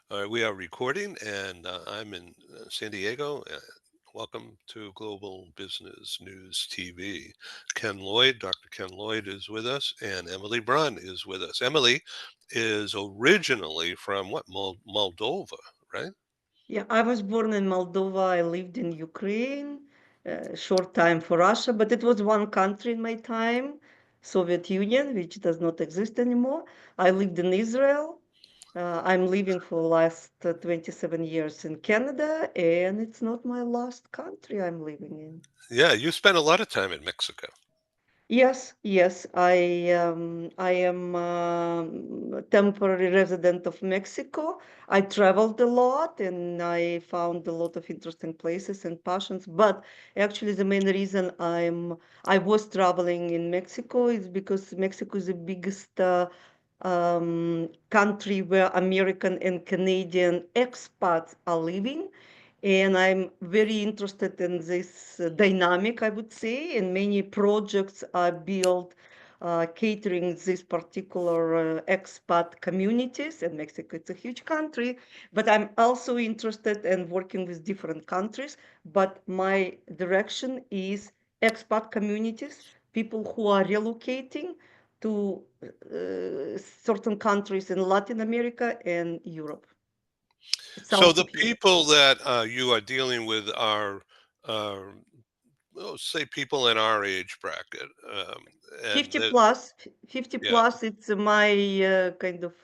All right, we are recording, and I'm in San Diego. Welcome to Global Business News TV. Dr. Ken Lloyd is with us, and Emily Bron is with us. Emily is originally from what, Moldova, right? Yeah, I was born in Moldova. I lived in Ukraine, short time for Russia, but it was one country in my time, Soviet Union, which does not exist anymore. I lived in Israel. I'm living for the last 27 years in Canada, and it's not my last country I'm living in. Yeah, you spent a lot of time in Mexico. Yes. I am a temporary resident of Mexico. I traveled a lot and I found a lot of interesting places and passions. But actually, the main reason I was traveling in Mexico is because Mexico is the biggest country where American and Canadian expats are living. And I'm very interested in this dynamic, I would say, and many projects are built catering this particular expat communities. And Mexico, it's a huge country, but I'm also interested in working with different countries. But my direction is expat communities, people who are relocating to certain countries in Latin America and Europe, So south the of Europe. people that you are dealing with are, uh, well, say, people in our age bracket, and 50 that, plus, 50 yeah. plus, it's my kind of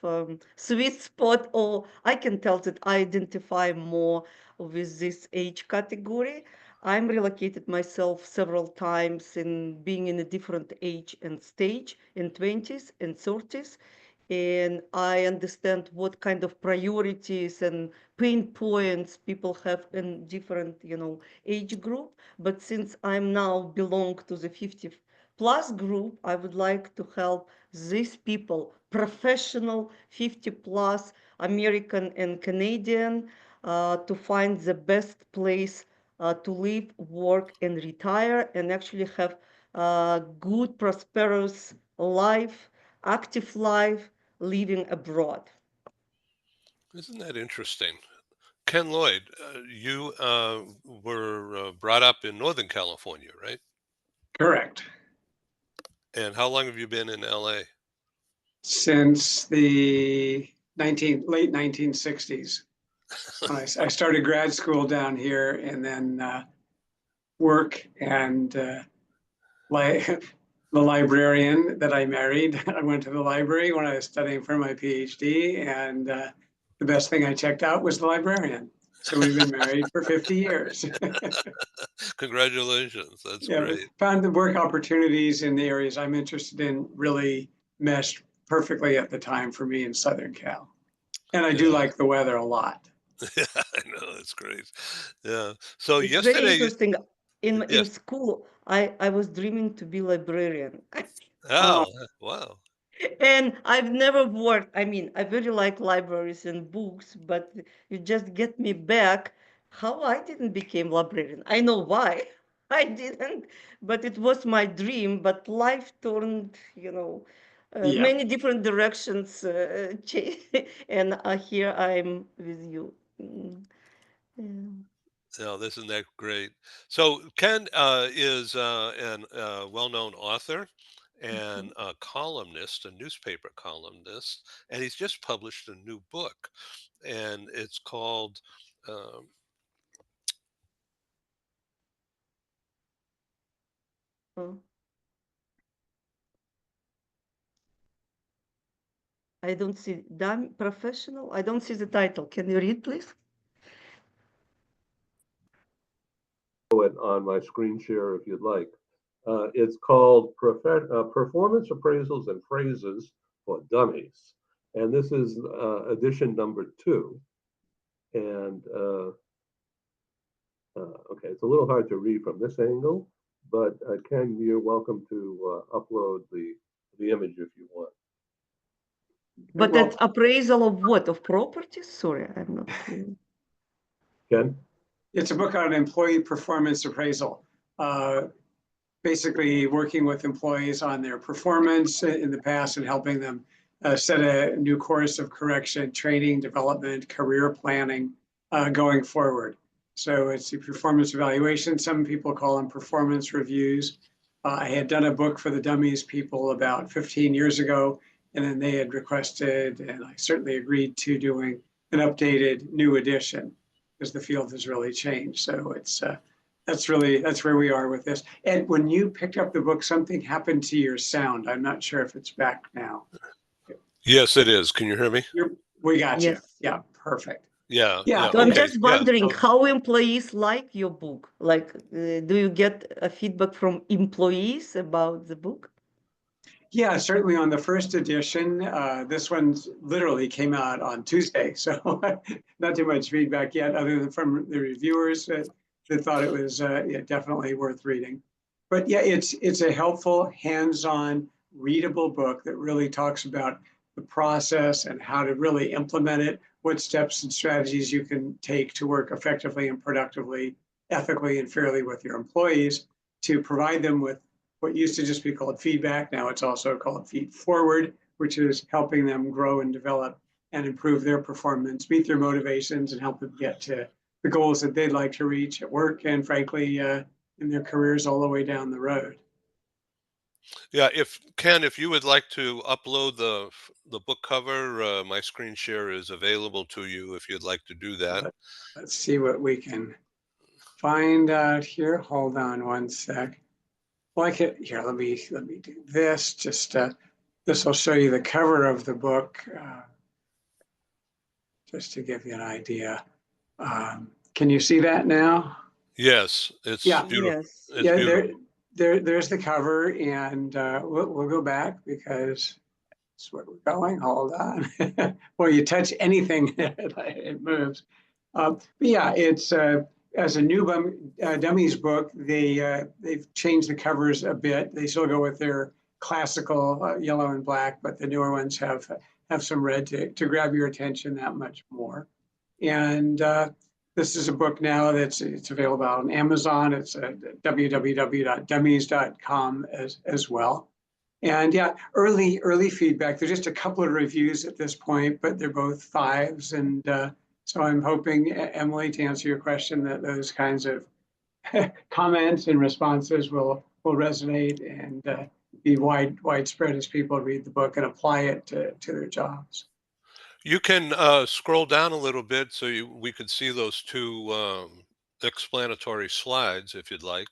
sweet spot, or I can tell that I identify more with this age category. I'm relocated myself several times in being in a different age and stage in 20s and 30s. And I understand what kind of priorities and pain points people have in different, age group. But since I'm now belong to the 50 plus group, I would like to help these people, professional 50 plus American and Canadian, to find the best place to live, work, and retire, and actually have a good, prosperous life, active life, living abroad. Isn't that interesting? Ken Lloyd, you were brought up in Northern California, right? Correct. And how long have you been in LA? Since the late 1960s, when I started grad school down here, and then work and li- the librarian that I married. I went to the library when I was studying for my PhD, and the best thing I checked out was the librarian. So we've been married for 50 years. Congratulations. That's Yeah, but great. found the work opportunities in the areas I'm interested in really meshed perfectly at the time for me in Southern Cal. And I do Yeah. like the weather a lot. Yeah, I know. That's great. Yeah. So It's very yesterday, interesting. In yes. school, I was dreaming to be librarian. Oh, wow. And I've never worked. I mean, I very like libraries and books, but you just get me back. How I didn't become librarian. I know why I didn't, but it was my dream. But life turned, Yeah. many different directions. And here I'm with you. Yeah. No, isn't that great? So Ken is an well-known author and Mhm. a columnist, a newspaper columnist, and he's just published a new book, and it's called um, Oh, I don't see damn professional. I don't see the title. Can you read, please? it on my screen share if you'd like. It's called Performance Appraisals and Phrases for Dummies. And this is edition number 2. And okay, it's a little hard to read from this angle, but Ken, you're welcome to upload the image if you want. But that's Well, appraisal of what? Of properties? Sorry, I'm not clear. Ken? it's a book on employee performance appraisal. Uh, Basically, working with employees on their performance in the past and helping them set a new course of correction, training, development, career planning going forward. So it's the performance evaluation. Some people call them performance reviews. I had done a book for the Dummies people about 15 years ago, and then they had requested, and I certainly agreed to doing an updated new edition because the field has really changed. So that's where we are with this. And when you picked up the book, something happened to your sound. I'm not sure if it's back now. Yes, it is. Can you hear me? We got you. Yes. Yeah, perfect. Yeah, Yeah, yeah. So I'm Okay, just yeah. wondering So how employees like your book. Like, do you get a feedback from employees about the book? yeah, certainly on the first edition. This one literally came out on Tuesday, so not too much feedback yet, other than from the reviewers that thought it was definitely worth reading. But yeah, it's a helpful, hands-on, readable book that really talks about the process and how to really implement it, what steps and strategies you can take to work effectively and productively, ethically and fairly with your employees to provide them with what used to just be called feedback. Now it's also called feed forward, which is helping them grow and develop and improve their performance, meet their motivations, and help them get to the goals that they'd like to reach at work and, frankly, in their careers all the way down the road. yeah, if Ken, if you would like to upload the book cover, my screen share is available to you if you'd like to do that. Let, let's see what we can find out here. Hold on one sec. Well, I could here. Let me do this. Just this will show you the cover of the book, just to give you an idea. Can you see that now? Yes, it's Yeah, beautiful. Yes. It's yeah. beautiful. There's the cover, and we'll go back because that's where we're going. Hold on. Well, you touch anything, it moves. But yeah, it's as a new Dummies book. They've changed the covers a bit. They still go with their classical yellow and black, but the newer ones have some red to grab your attention that much more. And this is a book now it's available on Amazon. It's www.dummies.com as well. And yeah, early feedback. There's just a couple of reviews at this point, but they're both fives. And so I'm hoping, Emily, to answer your question, that those kinds of comments and responses will resonate and be widespread as people read the book and apply it to their jobs. You can scroll down a little bit so we could see those two explanatory slides if you'd like.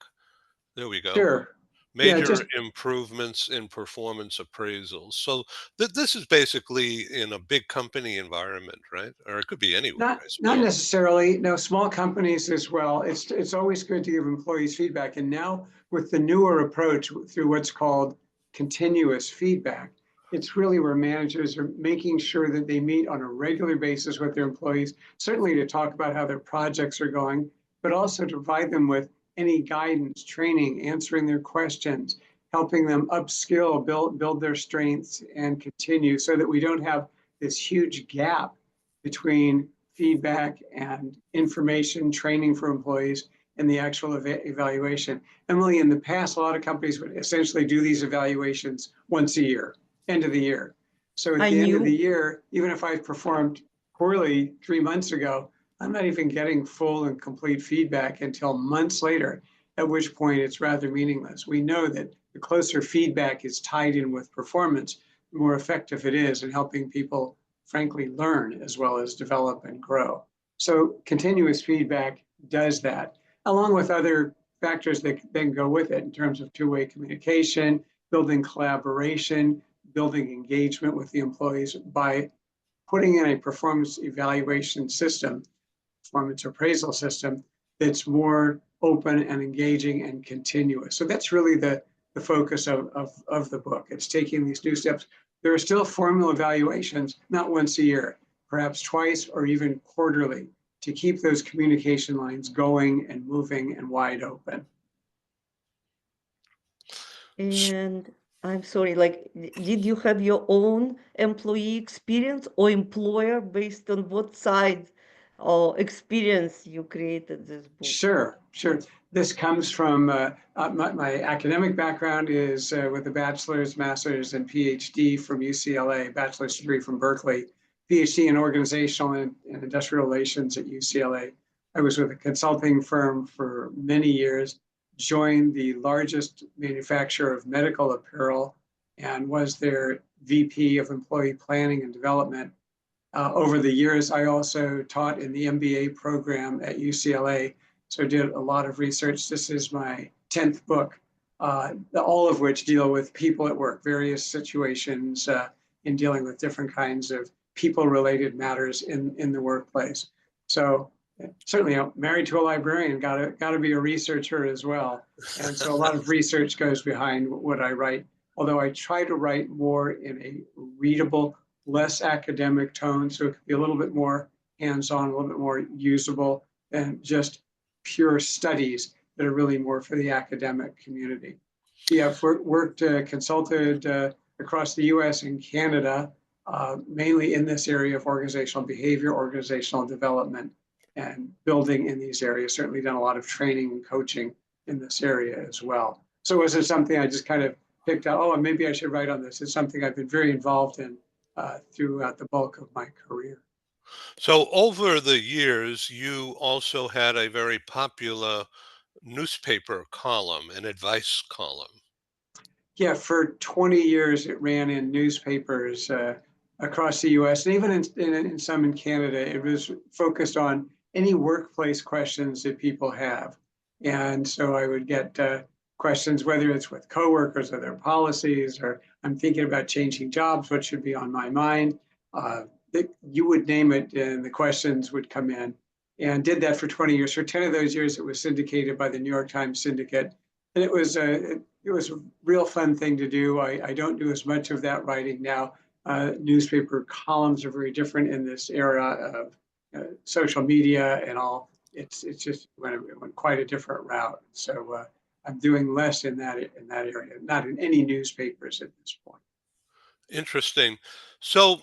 There we go. Sure. Yeah, Major just improvements in performance appraisals. So this is basically in a big company environment, right? Or it could be anywhere, I not suppose. necessarily. No, small companies as well. It's always good to give employees feedback. And now with the newer approach through what's called continuous feedback, it's really where managers are making sure that they meet on a regular basis with their employees, certainly to talk about how their projects are going, but also to provide them with any guidance, training, answering their questions, helping them upskill, build their strengths and continue so that we don't have this huge gap between feedback and information training for employees and the actual evaluation. Emily, in the past, a lot of companies would essentially do these evaluations once a year, end of the year. So at I the end of the knew. year, even if I performed poorly 3 months ago, I'm not even getting full and complete feedback until months later, at which point it's rather meaningless. We know that the closer feedback is tied in with performance, the more effective it is in helping people frankly learn as well as develop and grow. So continuous feedback does that, along with other factors that then go with it in terms of two-way communication, building collaboration, building engagement with the employees by putting in a performance evaluation system, performance appraisal system that's more open and engaging and continuous. So that's really the focus of the book. It's taking these new steps. There are still formal evaluations, not once a year, perhaps twice or even quarterly, to keep those communication lines going and moving and wide open. And I'm sorry, like, did you have your own employee experience or employer based on what side or experience you created this book? Sure, sure. This comes from my academic background is with a bachelor's, master's, and PhD from UCLA, bachelor's degree from Berkeley, PhD in organizational and industrial relations at UCLA. I was with a consulting firm for many years, joined the largest manufacturer of medical apparel, and was their VP of employee planning and development. Over the years, I also taught in the MBA program at UCLA, so I did a lot of research. This is my 10th book, all of which deal with people at work, various situations in dealing with different kinds of people-related matters in the workplace. So certainly, married to a librarian, got to be a researcher as well. And so a lot of research goes behind what I write, although I try to write more in a readable, less academic tone, so it could be a little bit more hands-on, a little bit more usable than just pure studies that are really more for the academic community. Yeah, I've worked, consulted across the US and Canada, mainly in this area of organizational behavior, organizational development, and building in these areas. Certainly done a lot of training and coaching in this area as well. So was it something I just kind of picked up, oh, maybe I should write on this? It's something I've been very involved in throughout the bulk of my career. So over the years, you also had a very popular newspaper column, an advice column. Yeah, for 20 years it ran in newspapers across the US and even in some in Canada. It was focused on any workplace questions that people have. And so I would get questions, whether it's with coworkers or their policies, or I'm thinking about changing jobs, what should be on my mind. You would name it, and the questions would come in. And did that for 20 years. For 10 of those years, it was syndicated by the New York Times Syndicate. And it was a real fun thing to do. I don't do as much of that writing now. Newspaper columns are very different in this era of social media and all. It's just went quite a different route. So I'm doing less in that area, not in any newspapers at this point. Interesting. So,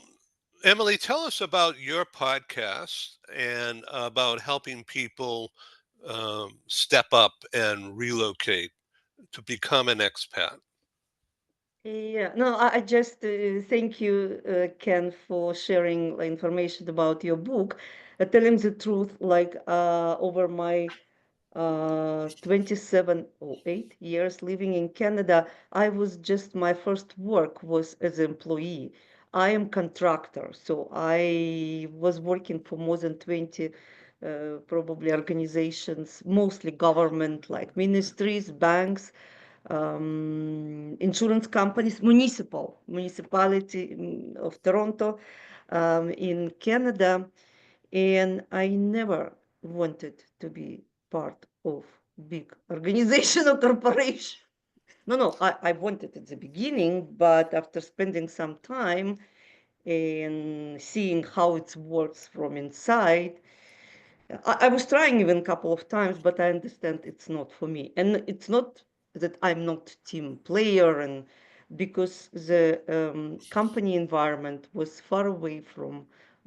Emily, tell us about your podcast and about helping people step up and relocate to become an expat. Yeah, no, I just thank you, Ken, for sharing the information about your book. Telling the truth, like over my 27 or 8 years living in Canada, I was just my first work was as an employee. I am contractor, so I was working for more than 20 probably organizations, mostly government like ministries, banks, insurance companies, municipality of Toronto in Canada, and I never wanted to be part of big organization or corporation. No, I wanted at the beginning, but after spending some time and seeing how it works from inside, I was trying even a couple of times, but I understand it's not for me. And it's not that I'm not team player, and because the company environment was far away from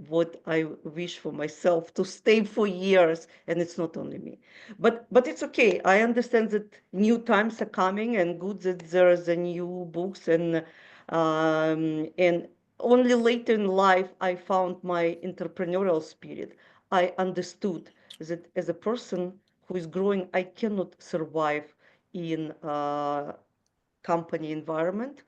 what I wish for myself to stay for years, and it's not only me. But it's okay. I understand that new times are coming, and good that there's a new books and only later in life I found my entrepreneurial spirit. I understood that as a person who is growing, I cannot survive in a company environment,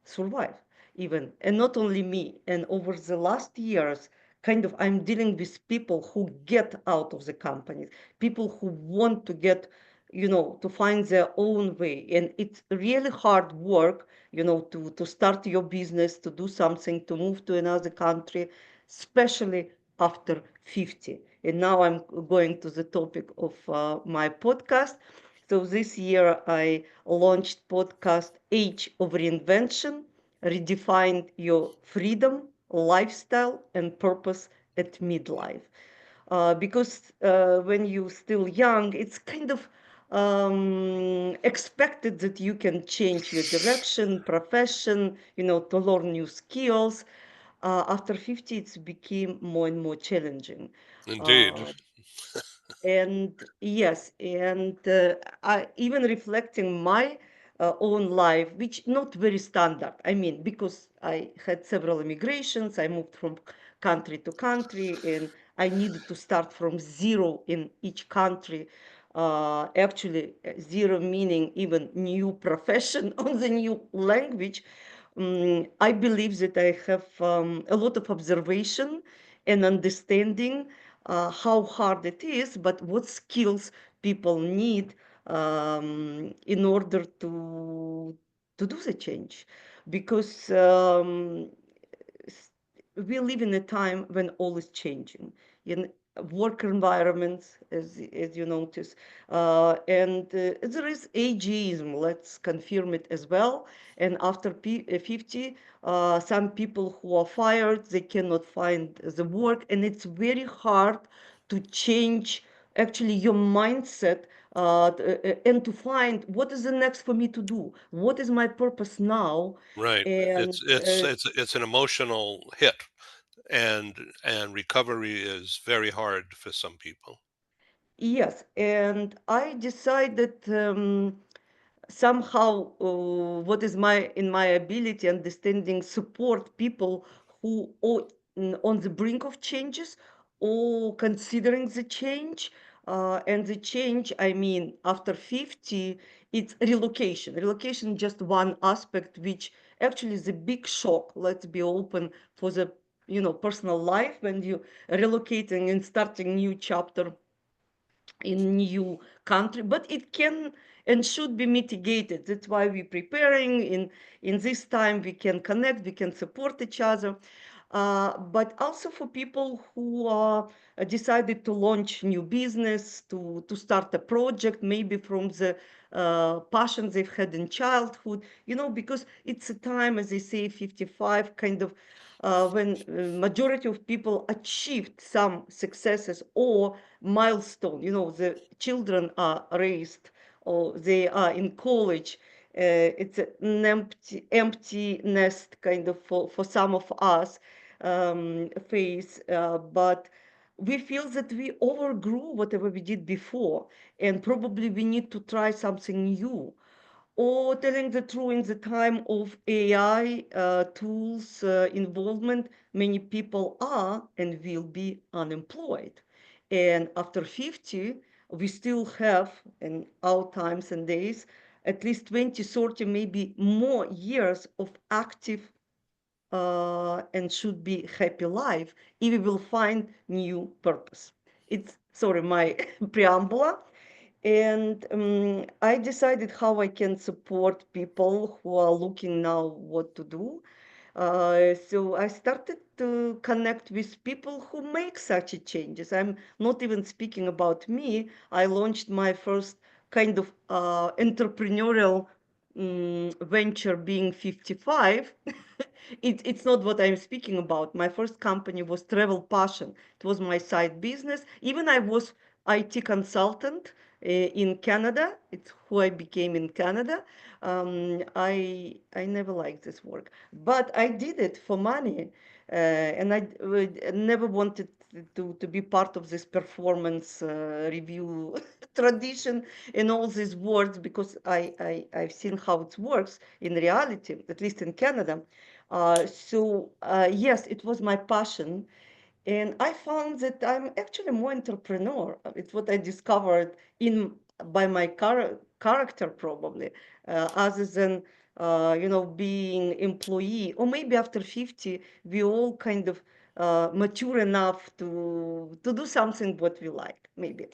survive even. And not only me. And over the last years, kind of I'm dealing with people who get out of the companies, people who want to get, to find their own way. And it's really hard work, to start your business, to do something, to move to another country, especially after 50. And now I'm going to the topic of my podcast. So this year I launched podcast Age of Reinvention, redefined your freedom, lifestyle, and purpose at midlife. Because when you're still young, it's kind of expected that you can change your direction, profession, to learn new skills. After 50, it's became more and more challenging. Indeed. Uh, and yes, and I even reflecting my own life, which not very standard. I mean, because I had several immigrations, I moved from country to country, and I needed to start from zero in each country. Actually, zero meaning even new profession on the new language. I believe that I have a lot of observation and understanding how hard it is, but what skills people need in order to do the change. Because we live in a time when all is changing in work environments, as you notice, and there is ageism. Let's confirm it as well. And after 50, some people who are fired, they cannot find the work, and it's very hard to change actually your mindset and to find what is the next for me to do, what is my purpose now, Right. and It's an emotional hit, and recovery is very hard for some people. yes, and I decided somehow what is my in my ability understanding support people who are on the brink of changes or considering the change. And the change, I mean, after 50, it's relocation. Relocation just one aspect, which actually is a big shock. Let's be open for the personal life when you relocating and starting new chapter in new country, but it can and should be mitigated. That's why we're preparing in this time. We can connect, we can support each other, but also for people who decided to launch new business, to start a project, maybe from the passion they've had in childhood, because it's a time, as they say, 55, kind of when majority of people achieved some successes or milestone. The children are raised or they are in college. It's an empty nest kind of for some of us phase, but we feel that we overgrew whatever we did before, and probably we need to try something new. Or telling the truth, in the time of AI tools involvement, many people are and will be unemployed. And after 50, we still have, in our times and days, at least 20, 30, maybe more years of active and should be happy life if we will find new purpose. It's, sorry, my preamble. And I decided how I can support people who are looking now what to do. So I started to connect with people who make such a changes. I'm not even speaking about me. I launched my first kind of entrepreneurial venture being 55. It's not what I'm speaking about. My first company was Travel Passion. It was my side business. Even I was IT consultant in Canada. It's who I became in Canada. I never liked this work, but I did it for money, and I never wanted to be part of this performance review tradition and all these words, because I've seen how it works in reality, at least in Canada. So yes, it was my passion, and I found that I'm actually more entrepreneur. It's what I discovered in by my character probably, other than being employee. Or maybe after 50, we all kind of mature enough to do something what we like, maybe.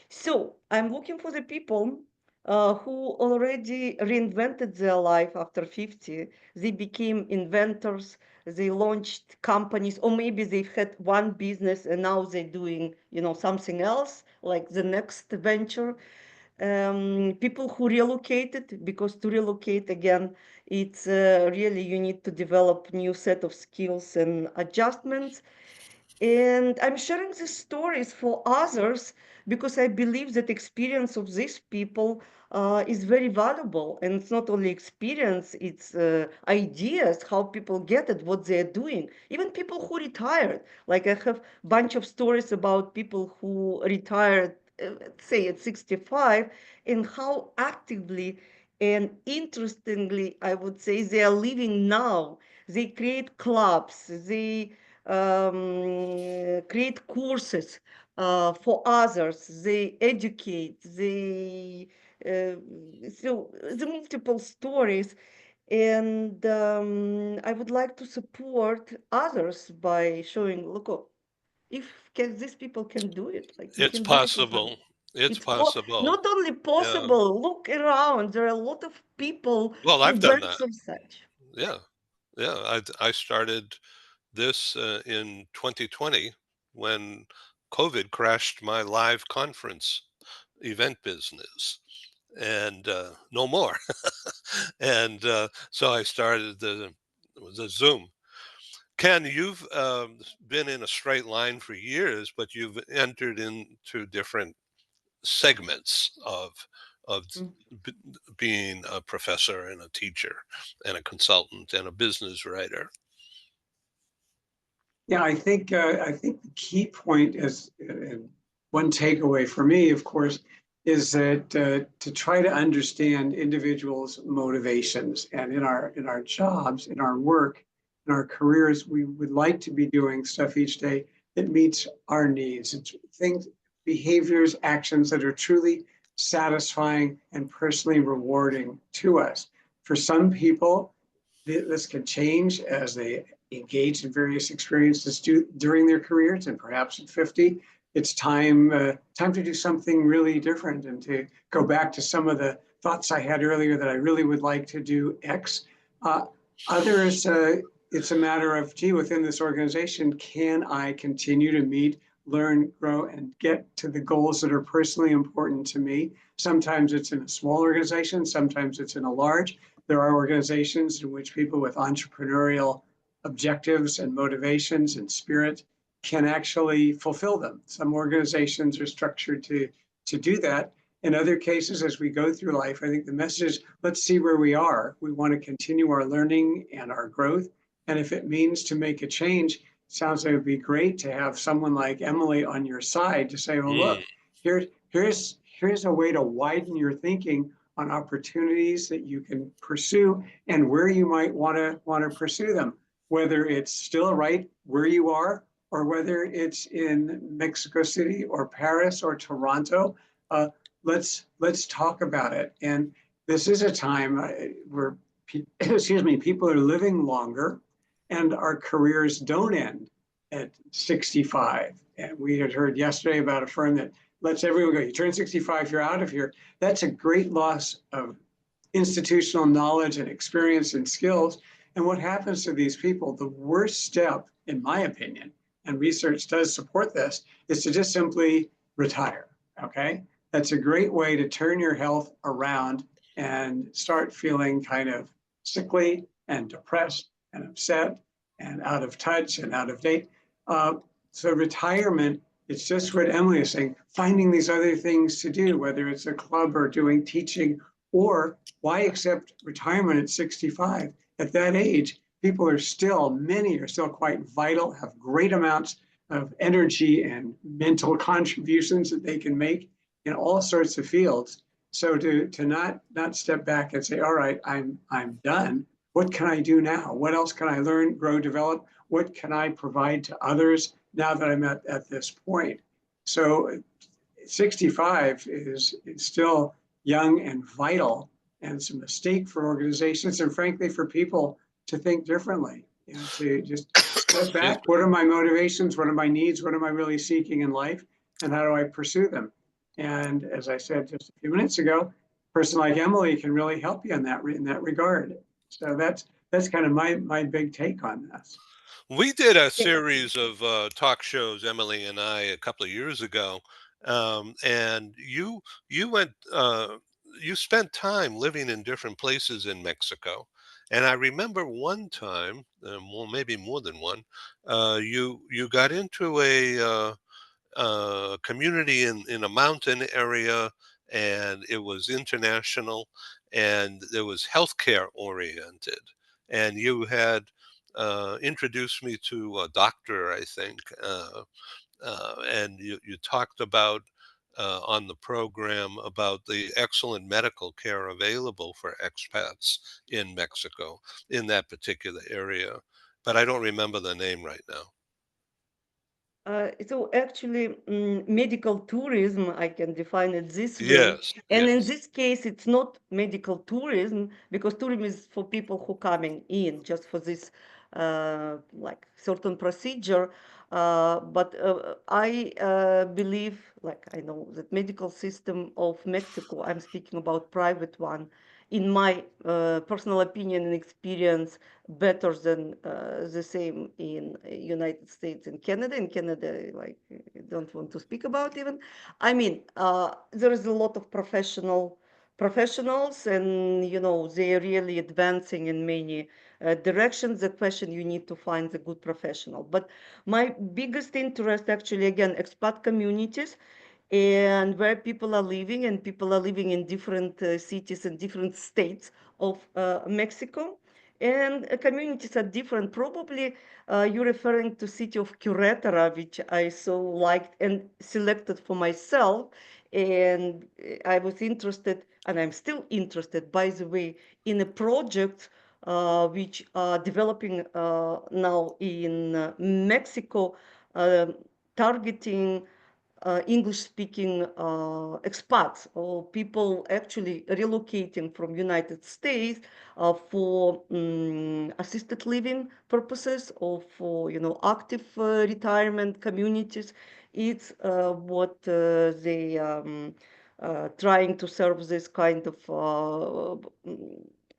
So I'm looking for the people who already reinvented their life after 50. They became inventors, they launched companies, or maybe they've had one business and now they're doing, something else, like the next venture. People who relocated, because to relocate again, it's really you need to develop new set of skills and adjustments. And I'm sharing these stories for others because I believe that experience of these people is very valuable. And it's not only experience, it's ideas, how people get it, what they're doing. Even people who retired. Like I have a bunch of stories about people who retired, say at 65, and how actively and interestingly, I would say, they are living now. They create clubs, they create courses for others, they educate, they so the multiple stories. And I would like to support others by showing, look, oh, if these people can do it, like you It's can do it as well. possible. It's It's possible. not only Yeah. possible, look around. There are a lot of people Well, who I've done learn that. from such. Yeah. Yeah. I started this in 2020 when COVID crashed my live conference event business, and no more. And so I started the Zoom. Ken, you've been in a straight line for years, but you've entered into different segments of Mm. b- being a professor and a teacher and a consultant and a business writer. Yeah, I think the key point is, and one takeaway for me, of course, is that to try to understand individuals' motivations, and in our jobs, in our work, in our careers, we would like to be doing stuff each day that meets our needs. It's things, behaviors, actions that are truly satisfying and personally rewarding to us. For some people, this can change as they engage in various experiences during their careers, and perhaps at 50 it's time to do something really different and to go back to some of the thoughts I had earlier that I really would like to do X. uh, Others, it's a matter of, gee, within this organization, can I continue to meet, learn, grow, and get to the goals that are personally important to me? Sometimes it's in a small organization, sometimes it's in a large. There are organizations in which people with entrepreneurial objectives and motivations and spirit can actually fulfill them. Some organizations are structured to do that. In other cases, as we go through life, I think the message is, let's see where we are. We want to continue our learning and our growth. And if it means to make a change, it sounds like it would be great to have someone like Emily on your side to say, oh, Mm. look, here's a way to widen your thinking on opportunities that you can pursue and where you might want to pursue them, whether it's still right where you are or whether it's in Mexico City or Paris or Toronto. Uh, let's talk about it. And this is a time where excuse me, people are living longer, and our careers don't end at 65. And we had heard yesterday about a firm that lets everyone go. You turn 65, you're out of here. That's a great loss of institutional knowledge and experience and skills. And what happens to these people, the worst step, in my opinion, and research does support this, is to just simply retire. Okay. That's a great way to turn your health around and start feeling kind of sickly and depressed and upset and out of touch and out of date. Uh, so retirement, it's just what Emily is saying, finding these other things to do, whether it's a club or doing teaching, or why accept retirement at 65? At that age, people are still, many are still quite vital, have great amounts of energy and mental contributions that they can make in all sorts of fields. So to not step back and say, all right, I'm done. What can I do now? What else can I learn, grow, develop? What can I provide to others now that I'm at this point? So 65 is still young and vital, and it's a mistake for organizations and frankly for people to think differently, you know, to just step Excuse back. What are my motivations? What are my needs? What am I really seeking in life? And how do I pursue them? And as I said just a few minutes ago, a person like Emily can really help you in that regard. So that's kind of my big take on this. We did a Yeah. series of talk shows, Emily and I, a couple of years ago, and you went you spent time living in different places in Mexico, and I remember one time, well, maybe more than one, you got into community in a mountain area, and it was international, and it was healthcare oriented. And you had introduced me to a doctor, I think, and you talked about on the program about the excellent medical care available for expats in Mexico in that particular area. But I don't remember the name right now. So actually, medical tourism, I can define it this way. Yes, And in yes. this case, it's not medical tourism because tourism is for people who coming in just for this like certain procedure. But I believe, like I know that medical system of Mexico, I'm speaking about private one, in my personal opinion and experience, better than the same in United States and Canada. In Canada, like I don't want to speak about even. I mean, there is a lot of professionals, and they're really advancing in many directions. The question, you need to find the good professional. But my biggest interest, actually, again, expat communities and where people are living, and people are living in different cities and different states of Mexico, and communities are different. Probably you're referring to city of Querétaro, which I so liked and selected for myself, and I was interested, and I'm still interested, by the way, in a project which are developing now in Mexico, uh, targeting English-speaking expats or people actually relocating from United States for assisted living purposes or for active retirement communities. It's what they trying to serve this kind of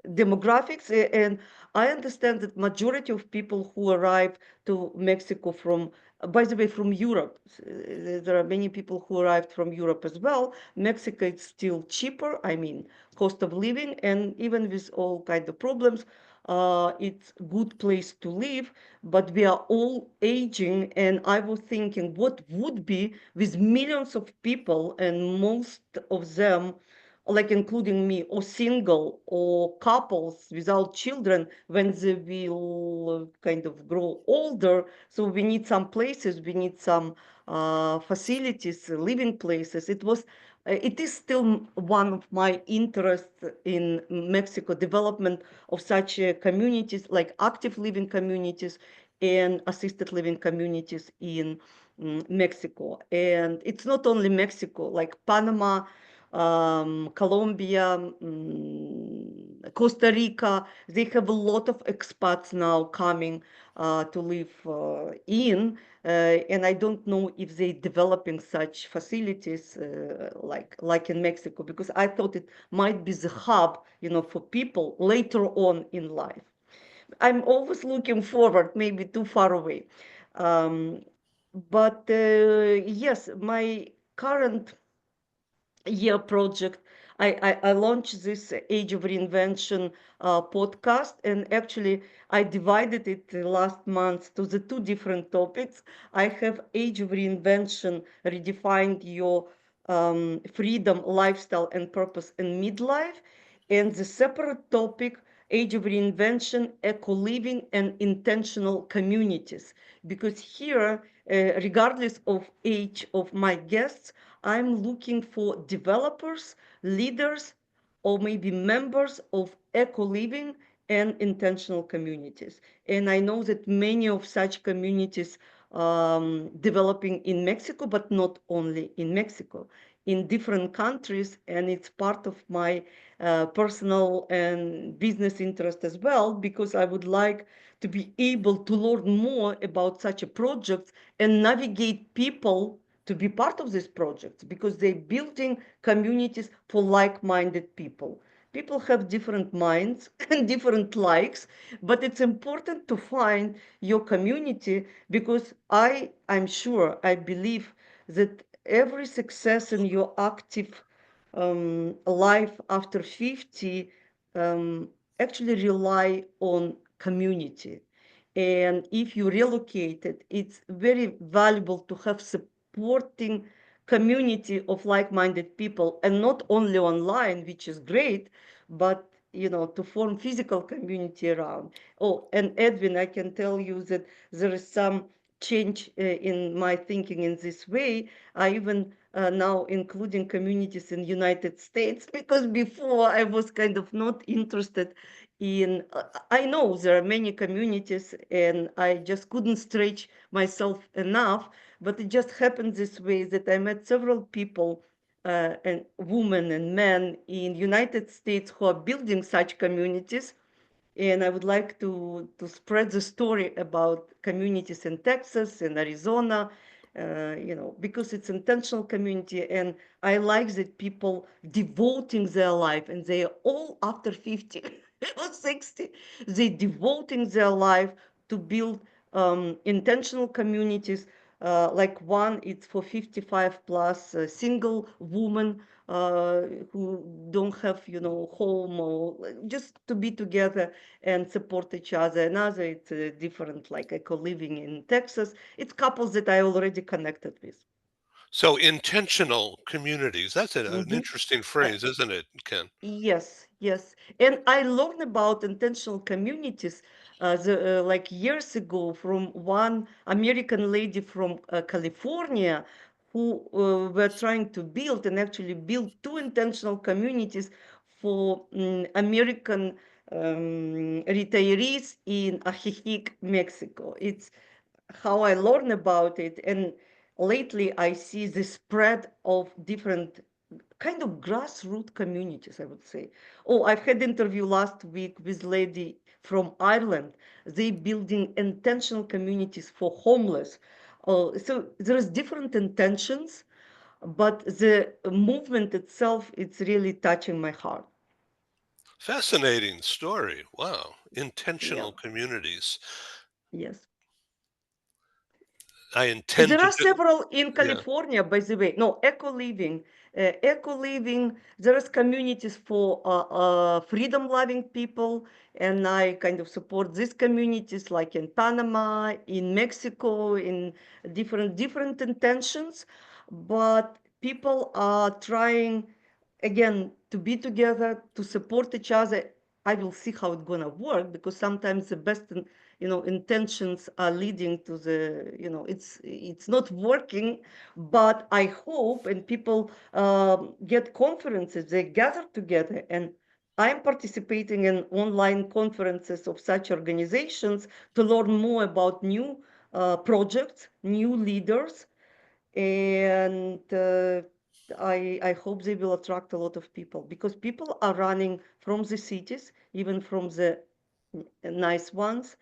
demographics. And I understand that majority of people who arrive to Mexico from, by the way, from Europe. There are many people who arrived from Europe as well. Mexico is still cheaper, I mean, cost of living, and even with all kind of problems, it's a good place to live, but we are all aging, and I was thinking what would be with millions of people, and most of them, like including me, or single or couples without children, when they will kind of grow older. So we need some places, we need some facilities, living places. It is still one of my interests in Mexico, development of such communities, like active living communities and assisted living communities in Mexico. And it's not only Mexico, like Panama, Colombia, Costa Rica. They have a lot of expats now coming to live and I don't know if they developing such facilities like in Mexico, because I thought it might be the hub, for people later on in life. I'm always looking forward, maybe too far away. Um, but yes, my current year project, I launched this Age of Reinvention podcast, and actually I divided it last month to the two different topics. I have Age of Reinvention, redefined your freedom, lifestyle, and purpose in midlife, and the separate topic, Age of Reinvention, eco living, and intentional communities. Because here, regardless of age of my guests, I'm looking for developers, leaders, or maybe members of eco living and intentional communities. And I know that many of such communities developing in Mexico, but not only in Mexico, in different countries, and it's part of my personal and business interest as well, because I would like to be able to learn more about such a project and navigate people to be part of this project, because they're building communities for like-minded people. People have different minds and different likes, but it's important to find your community, because I'm sure, I believe that every success in your active life after 50 um, actually rely on community. And if you relocated, it's very valuable to have supporting community of like-minded people, and not only online, which is great, but to form physical community around. Oh, and Edwin, I can tell you that there is some change in my thinking in this way. I even now including communities in United States, because before I was kind of not interested in. I know there are many communities, and I just couldn't stretch myself enough. But it just happened this way that I met several people, and women and men in United States who are building such communities, and I would like to spread the story about communities in Texas and Arizona, because it's intentional community, and I like that people devoting their life, and they are all after 50 or 60, they devoting their life to build intentional communities. Like one, it's for 55 plus single woman who don't have, home, or just to be together and support each other. Another, it's different, like eco-living in Texas. It's couples that I already connected with. So intentional communities, that's an Mhm. interesting Uh, phrase, isn't it, Ken? Yes, yes. And I learned about intentional communities like years ago from one American lady from California who were trying to build and actually build two intentional communities for American retirees in Ajijic, Mexico. It's how I learned about it. And lately I see the spread of different kind of grassroots communities, I would say. Oh, I've had interview last week with lady from Ireland. They building intentional communities for homeless. So there is different intentions, but the movement itself, it's really touching my heart. Fascinating story. Wow. Yeah. Intentional communities. Yes. I intend There to are do. several in Yeah. California, by the way. No, eco living. Eco living, there is communities for freedom loving people, and I kind of support these communities, like in Panama, in Mexico, in different intentions. But people are trying again to be together, to support each other. I will see how it's gonna work, because sometimes the best intentions are leading to the, it's not working. But I hope, and people get conferences, they gather together, and I'm participating in online conferences of such organizations to learn more about new projects, new leaders, and I hope they will attract a lot of people, because people are running from the cities, even from the nice ones.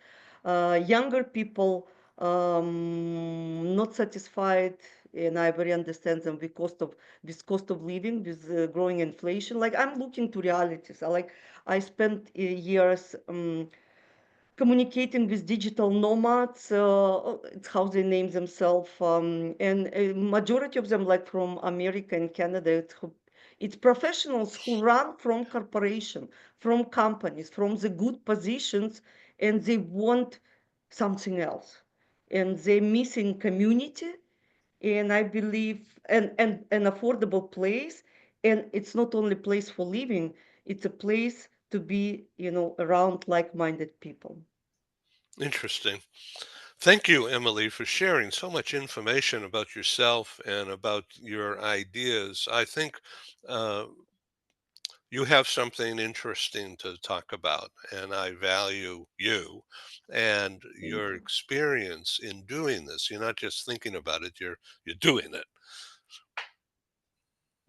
Younger people not satisfied, and I very understand them with cost of living, with growing inflation. Like, I'm looking to realities. I spent years. Communicating with digital nomads, it's how they name themselves, and a majority of them, like from America and Canada, it's professionals who run from corporation, from companies, from the good positions, and they want something else, and they're missing community, and I believe, and an affordable place. And it's not only place for living, it's a place to be, around like-minded people. Interesting. Thank you, Emily, for sharing so much information about yourself and about your ideas. I think uh, you have something interesting to talk about, and I value you and Thank your you. experience in doing this. You're not just thinking about it, you're doing it.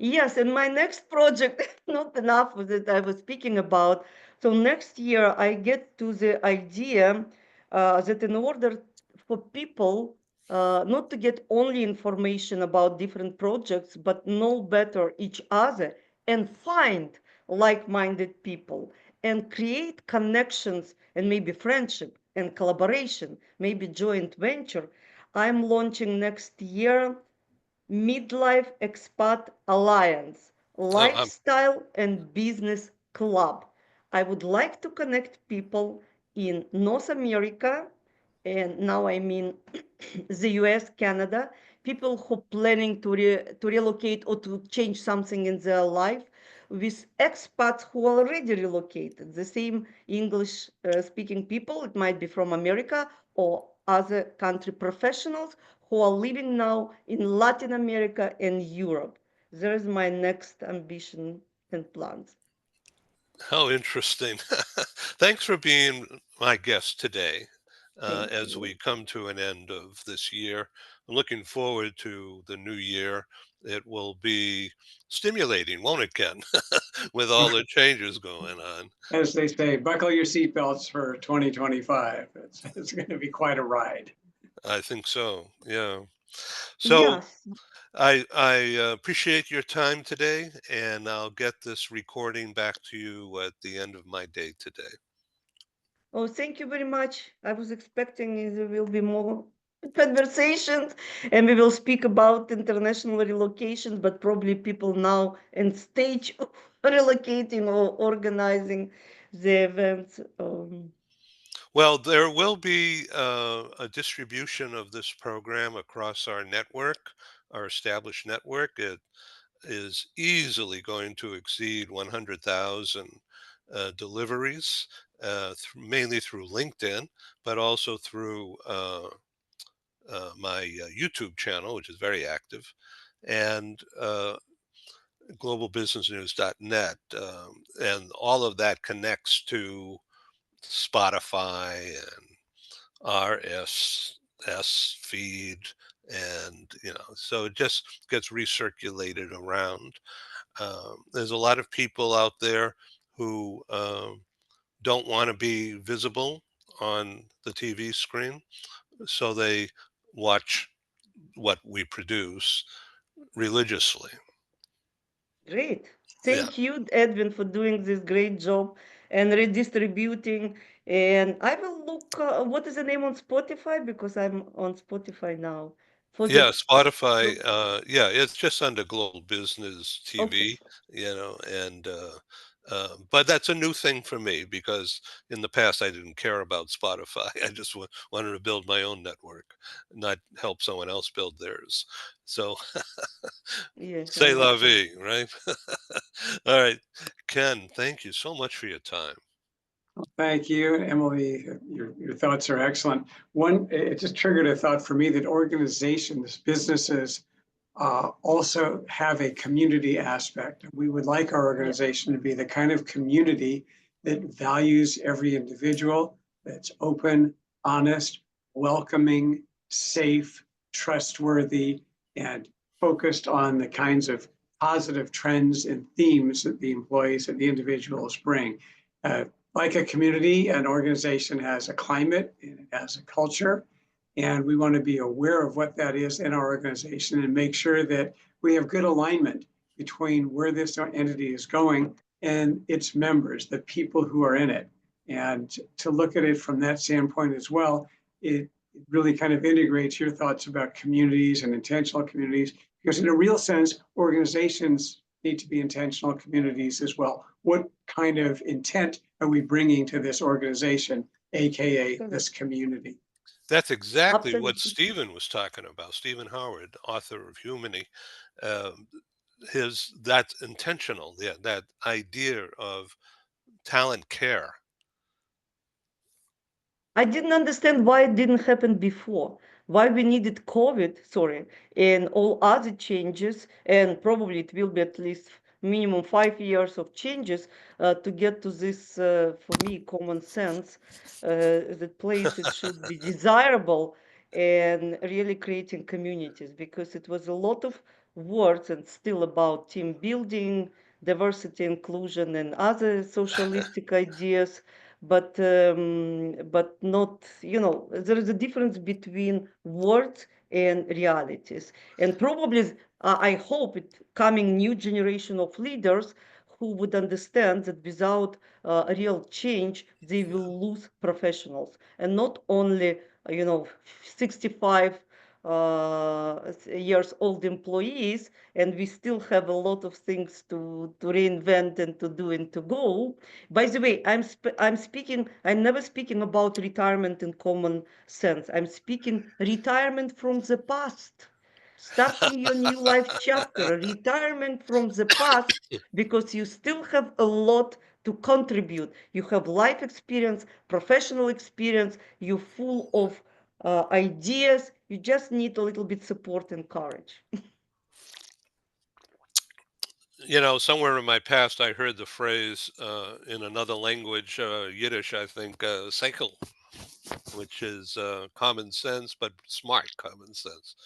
Yes, and my next project, not enough that I was speaking about. So next year, I get to the idea that in order for people not to get only information about different projects, but know better each other and find like-minded people and create connections and maybe friendship and collaboration, maybe joint venture, I'm launching next year Midlife Expat Alliance, Oh, I'm Lifestyle and Business Club. I would like to connect people in North America, and now I mean the US, Canada, people who planning to relocate or to change something in their life, with expats who already relocated, the same English speaking people. It might be from America or other country professionals who are living now in Latin America and Europe. There is my next ambition and plans. How interesting. Thanks for being my guest today. Thank As you. we come to an end of this year, I'm looking forward to the new year. It will be stimulating, won't it, Ken? With all the changes going on. As they say, buckle your seatbelts for 2025. It's going to be quite a ride. I think so. Yeah. So Yes. I appreciate your time today, and I'll get this recording back to you at the end of my day today. Oh, thank you very much. I was expecting there will be more conversations and we will speak about international relocations, but probably people now in stage of relocating or organizing the events. Well, there will be a distribution of this program across our network, our established network. It is easily going to exceed 100,000 deliveries, mainly through LinkedIn, but also through my YouTube channel, which is very active, and globalbusinessnews.net. And all of that connects to Spotify and RSS feed, and so it just gets recirculated around. There's a lot of people out there who don't want to be visible on the TV screen, so they watch what we produce religiously. Great. Yeah. Thank you, Edwin, for doing this great job and redistributing. And I will look, what is the name on Spotify? Because I'm on Spotify now. For Yeah, the, Spotify, yeah, it's just under Global Business okay. TV, and but that's a new thing for me because in the past I didn't care about Spotify. I just wanted to build my own network, not help someone else build theirs. So Yes, I say la understand. vie, right? All right, Ken, thank you so much for your time. Thank you, Emily. Your thoughts are excellent. One, it just triggered a thought for me that organizations, businesses also have a community aspect. We would like our Yeah, organization to be the kind of community that values every individual, that's open, honest, welcoming, safe, trustworthy, and focused on the kinds of positive trends and themes that the employees and the individuals bring. Uh, like a community, an organization has a climate, and it has a culture, and we want to be aware of what that is in our organization and make sure that we have good alignment between where this entity is going and its members, the people who are in it. And to look at it from that standpoint as well, it really kind of integrates your thoughts about communities and intentional communities, because in a real sense, organizations need to be intentional communities as well. What kind of intent are we bringing to this organization, AKA this correct. community? That's exactly what Absolutely. Stephen was talking about. Stephen Howard, author of Humany, um, his that's intentional. Yeah, that idea of talent care. I didn't understand why it didn't happen before. Why we needed COVID, sorry, and all other changes, and probably it will be at least minimum 5 years of changes to get to this, for me, common sense, that places should be desirable and really creating communities, because it was a lot of words and still about team building, diversity, inclusion, and other socialistic ideas, but not, there is a difference between words and realities. And probably I hope it coming new generation of leaders who would understand that without a real change they will lose professionals, and not only 65 years old employees, and we still have a lot of things to reinvent and to do and to go. By the way, I'm speaking. I'm never speaking about retirement in common sense. I'm speaking retirement from the past. starting your new life chapter, retirement from the past, because you still have a lot to contribute. You have life experience, professional experience, you're full of ideas. You just need a little bit support and courage. Somewhere in my past, I heard the phrase in another language, Yiddish, I think, cycle, which is common sense, but smart common sense.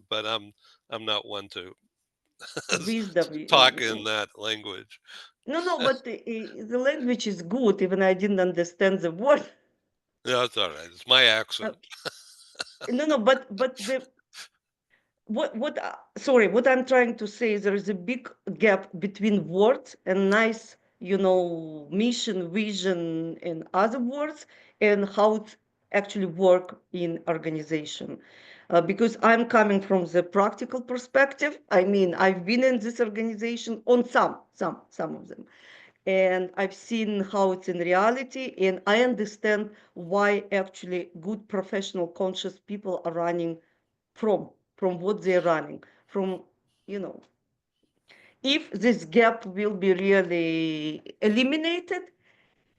But I'm not one to Wisdom. talk in that language. No, no, but the language is good, even I didn't understand the word. Yeah, it's all right. It's my Uh, accent. no, no, but the what sorry, what I'm trying to say is there is a big gap between words and nice, mission, vision, and other words, and how it actually work in organization. Because I'm coming from the practical perspective. I mean, I've been in this organization on some of them, and I've seen how it's in reality, and I understand why actually good professional conscious people are running from what they're running from. you know if this gap will be really eliminated.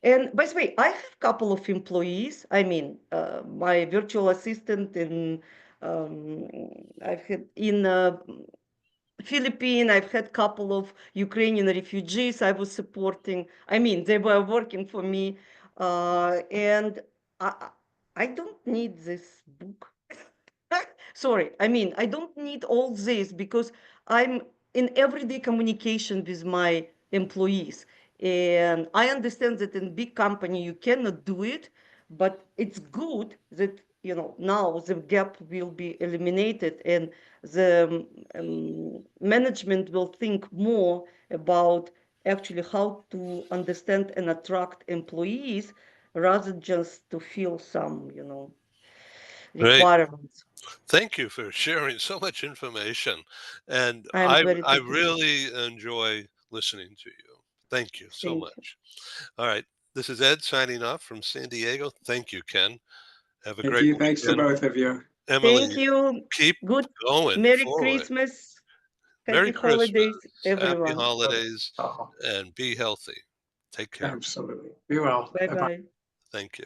And by the way, I have a couple of employees. I mean, my virtual assistant in um, I've had in Philippines. I've had a couple of Ukrainian refugees I was supporting. I mean, they were working for me, and I don't need this book. Sorry, I mean, I don't need all this because I'm in everyday communication with my employees. And I understand that in big company you cannot do it, but it's good that, now the gap will be eliminated, and the management will think more about actually how to understand and attract employees rather just to fill some, Great. requirements. Thank you for sharing so much information. And I am I very I happy. really enjoy listening to you. Thank you so Thank you. much. All right. This is Ed signing off from San Diego. Thank you, Ken. Have a Thank great you. Thanks to weekend. both of you. Thank Emily, you. keep Good. going Merry forward. Christmas. Merry Happy Christmas. holidays, Happy everyone. holidays Oh, and be healthy. Take care. absolutely. Be well. Bye Bye bye. bye. Thank you.